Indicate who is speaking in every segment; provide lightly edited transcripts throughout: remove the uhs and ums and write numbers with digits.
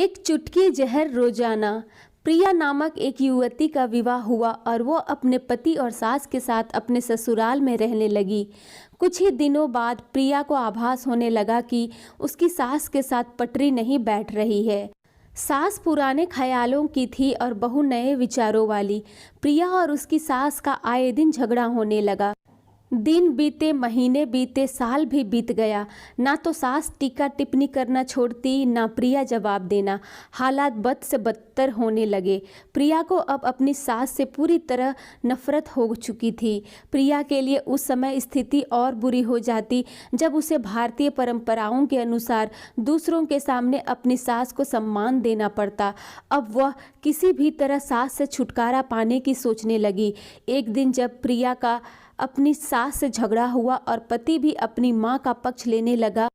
Speaker 1: एक चुटकी जहर रोजाना। प्रिया नामक एक युवती का विवाह हुआ और वो अपने पति और सास के साथ अपने ससुराल में रहने लगी। कुछ ही दिनों बाद प्रिया को आभास होने लगा कि उसकी सास के साथ पटरी नहीं बैठ रही है। सास पुराने ख्यालों की थी और बहू नए विचारों वाली। प्रिया और उसकी सास का आए दिन झगड़ा होने लगा। दिन बीते, महीने बीते, साल भी बीत गया। ना तो सास टीका टिप्पणी करना छोड़ती, ना प्रिया जवाब देना। हालात बद से बदतर होने लगे। प्रिया को अब अपनी सास से पूरी तरह नफरत हो चुकी थी। प्रिया के लिए उस समय स्थिति और बुरी हो जाती जब उसे भारतीय परंपराओं के अनुसार दूसरों के सामने अपनी सास को सम्मान देना पड़ता। अब वह किसी भी तरह सास से छुटकारा पाने की सोचने लगी। एक दिन जब प्रिया का अपनी सास से झगड़ा हुआ और पति भी अपनी मां का पक्ष लेने लगा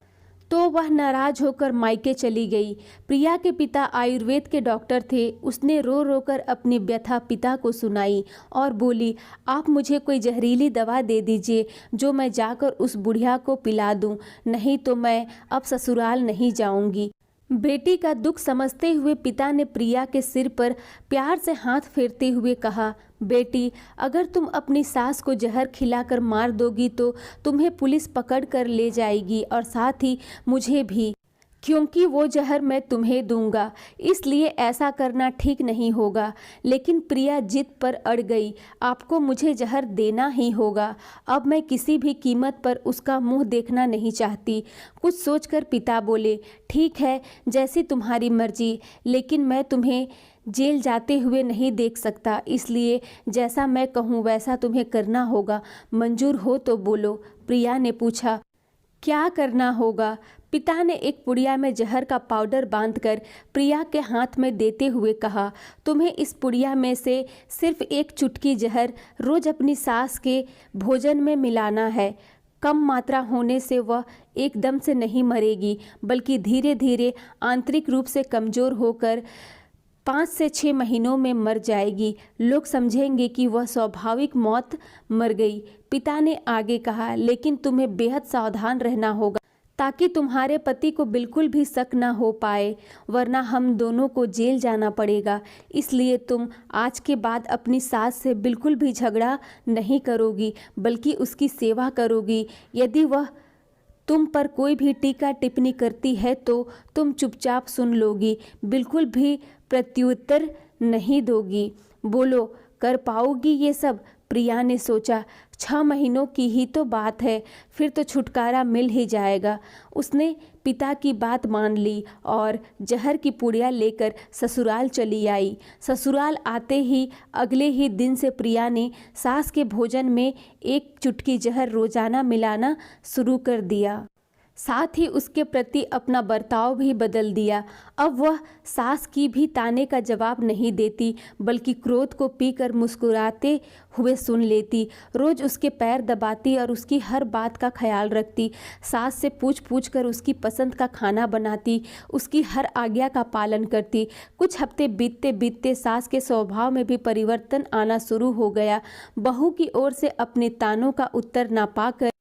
Speaker 1: तो वह नाराज होकर मायके चली गई। प्रिया के पिता आयुर्वेद के डॉक्टर थे। उसने रो रो कर अपनी व्यथा पिता को सुनाई और बोली, आप मुझे कोई जहरीली दवा दे दीजिए जो मैं जाकर उस बुढ़िया को पिला दूं, नहीं तो मैं अब ससुराल नहीं जाऊंगी। बेटी का दुख समझते हुए पिता ने प्रिया के सिर पर प्यार से हाथ फेरते हुए कहा, बेटी, अगर तुम अपनी सास को जहर खिलाकर मार दोगी तो तुम्हें पुलिस पकड़ कर ले जाएगी और साथ ही मुझे भी, क्योंकि वो जहर मैं तुम्हें दूंगा। इसलिए ऐसा करना ठीक नहीं होगा। लेकिन प्रिया जिद पर अड़ गई, आपको मुझे जहर देना ही होगा। अब मैं किसी भी कीमत पर उसका मुंह देखना नहीं चाहती। कुछ सोचकर पिता बोले, ठीक है, जैसी तुम्हारी मर्जी, लेकिन मैं तुम्हें जेल जाते हुए नहीं देख सकता, इसलिए जैसा मैं कहूँ वैसा तुम्हें करना होगा। मंजूर हो तो बोलो। प्रिया ने पूछा, क्या करना होगा? पिता ने एक पुड़िया में जहर का पाउडर बांधकर प्रिया के हाथ में देते हुए कहा, तुम्हें इस पुड़िया में से सिर्फ एक चुटकी जहर रोज अपनी सास के भोजन में मिलाना है। कम मात्रा होने से वह एकदम से नहीं मरेगी, बल्कि धीरे धीरे आंतरिक रूप से कमज़ोर होकर 5 से 6 महीनों में मर जाएगी। लोग समझेंगे कि वह स्वाभाविक मौत मर गई। पिता ने आगे कहा, लेकिन तुम्हें बेहद सावधान रहना होगा ताकि तुम्हारे पति को बिल्कुल भी शक न हो पाए, वरना हम दोनों को जेल जाना पड़ेगा। इसलिए तुम आज के बाद अपनी सास से बिल्कुल भी झगड़ा नहीं करोगी, बल्कि उसकी सेवा करोगी। यदि वह तुम पर कोई भी टीका टिप्पणी करती है तो तुम चुपचाप सुन लोगी, बिल्कुल भी प्रत्युत्तर नहीं दोगी। बोलो, कर पाओगी ये सब? प्रिया ने सोचा, 6 महीनों की ही तो बात है, फिर तो छुटकारा मिल ही जाएगा। उसने पिता की बात मान ली और जहर की पुड़िया लेकर ससुराल चली आई। ससुराल आते ही अगले ही दिन से प्रिया ने सास के भोजन में एक चुटकी जहर रोजाना मिलाना शुरू कर दिया। साथ ही उसके प्रति अपना बर्ताव भी बदल दिया। अब वह सास की भी ताने का जवाब नहीं देती, बल्कि क्रोध को पीकर मुस्कुराते हुए सुन लेती। रोज उसके पैर दबाती और उसकी हर बात का ख्याल रखती। सास से पूछ पूछ कर उसकी पसंद का खाना बनाती, उसकी हर आज्ञा का पालन करती। कुछ हफ्ते बीतते बीतते सास के स्वभाव में भी परिवर्तन आना शुरू हो गया। बहू की ओर से अपने तानों का उत्तर ना पाकर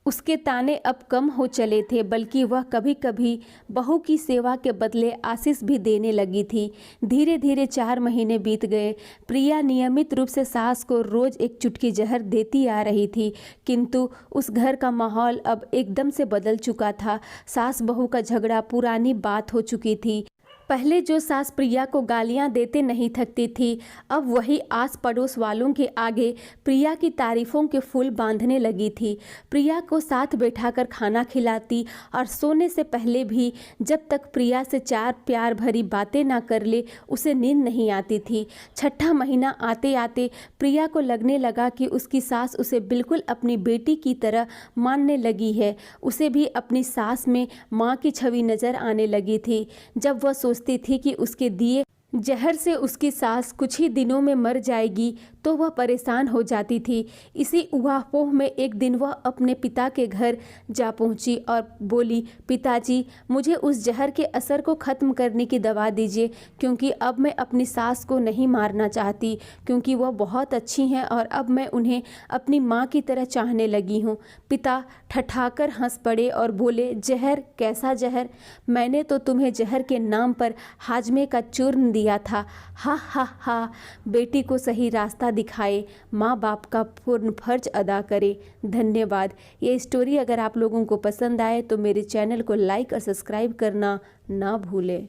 Speaker 1: उसके ताने अब कम हो चले थे, बल्कि वह कभी कभी बहू की सेवा के बदले आशीष भी देने लगी थी। धीरे धीरे 4 महीने बीत गए। प्रिया नियमित रूप से सास को रोज एक चुटकी जहर देती आ रही थी, किंतु उस घर का माहौल अब एकदम से बदल चुका था। सास बहू का झगड़ा पुरानी बात हो चुकी थी। पहले जो सास प्रिया को गालियां देते नहीं थकती थी, अब वही आस पड़ोस वालों के आगे प्रिया की तारीफों के फूल बांधने लगी थी। प्रिया को साथ बैठाकर खाना खिलाती और सोने से पहले भी जब तक प्रिया से 4 प्यार भरी बातें ना कर ले उसे नींद नहीं आती थी। 6ठा महीना आते आते प्रिया को लगने लगा कि उसकी सास उसे बिल्कुल अपनी बेटी की तरह मानने लगी है। उसे भी अपनी सास में माँ की छवि नजर आने लगी थी। जब वह सोचती थी कि उसके दिए जहर से उसकी सास कुछ ही दिनों में मर जाएगी तो वह परेशान हो जाती थी। इसी ऊहापोह में एक दिन वह अपने पिता के घर जा पहुंची और बोली, पिताजी, मुझे उस जहर के असर को ख़त्म करने की दवा दीजिए, क्योंकि अब मैं अपनी सास को नहीं मारना चाहती, क्योंकि वह बहुत अच्छी हैं और अब मैं उन्हें अपनी माँ की तरह चाहने लगी हूँ। पिता ठठाकर हंस पड़े और बोले, जहर? कैसा जहर? मैंने तो तुम्हें जहर के नाम पर हाजमे का चूर्ण दिया था। हा हा हा। बेटी को सही रास्ता दिखाए, माँ बाप का पूर्ण फर्ज अदा करे। धन्यवाद। ये स्टोरी अगर आप लोगों को पसंद आए तो मेरे चैनल को लाइक और सब्सक्राइब करना ना भूलें।